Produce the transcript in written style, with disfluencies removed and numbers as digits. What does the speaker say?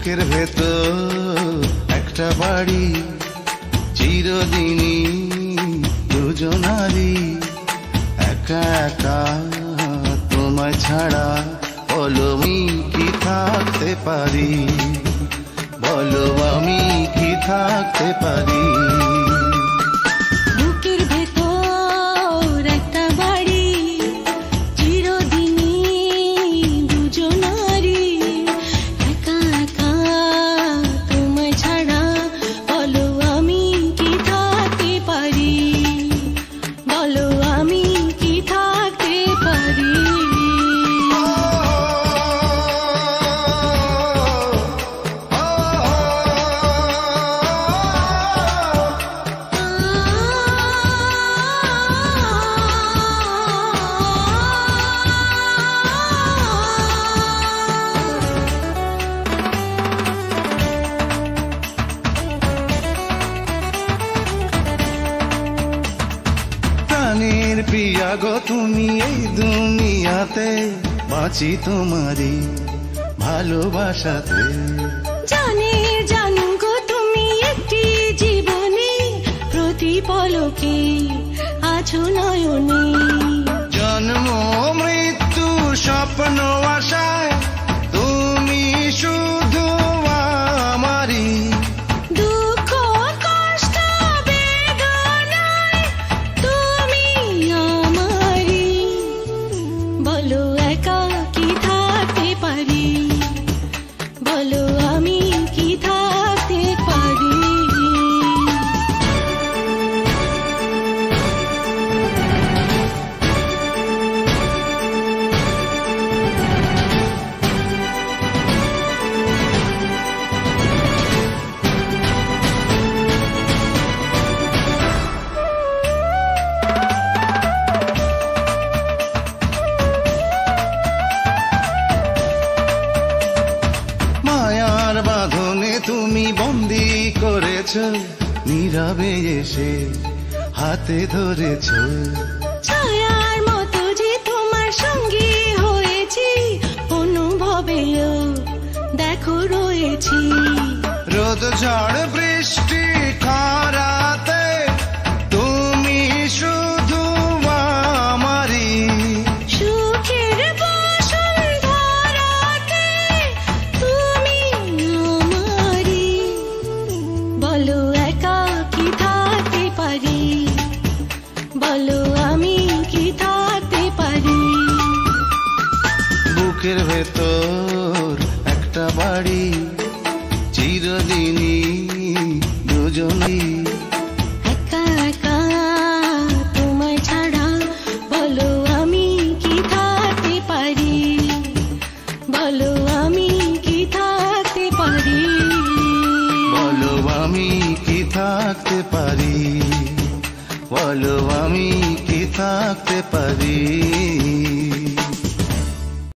বুকের ভেতর একটা বাড়ি, চিরদিনই দুজনারই। একা একা তোমায় ছাড়া বলো আমি কি থাকতে পারি, বলো আমি কি থাকতে পারি। বুকের ভেতর একটা বাড়ি, চিরদিনই দুজনারই। একা একা তোমায় ছাড়া বলো আমি কি থাকতে পারি, বলো আমি কি থাকতে পারি। প্রাণের প্রিয়া গো তুমি, এই দুনিয়াতে বাঁচি তোমারই ভালোবাসাতে। জানের জানু গো তুমি, একটি জীবনে প্রতি পলকে আছো নয়নে। জন্ম মৃত্যু স্বপ্ন আশায় তুমি শুধু আমারই। দুঃখ কষ্ট বেদনায় তুমি আমারই। বলো একা কি থাকতে পারি, বলো আমি কি থাকতে পারি। মায়ার বাঁধনে তুমি বন্দি করেছ, নীরবে এসে হাতে ধরেছ। ছায়ার মতো যে তোমার সঙ্গী হয়েছি, অনুভবেও দেখো রয়েছি। রোদ ঝড় বৃষ্টি খরাতে তুমি শুধু আমারই। সুখের বসুন্ধরাতে তুমি আমারই। বলো একা কি থাকতে পারি, বলো আমি কি থাকতে পারি। বুকের ভেতর একটা বাড়ি, চিরদিনই দুজনই। একা একা তোমায় ছাড়া বলো আমি কি থাকতে পারি, বলো আমি কি থাকতে পারি। বলো আমি কি থাকতে পারি, বলো আমি কি থাকতে পারি।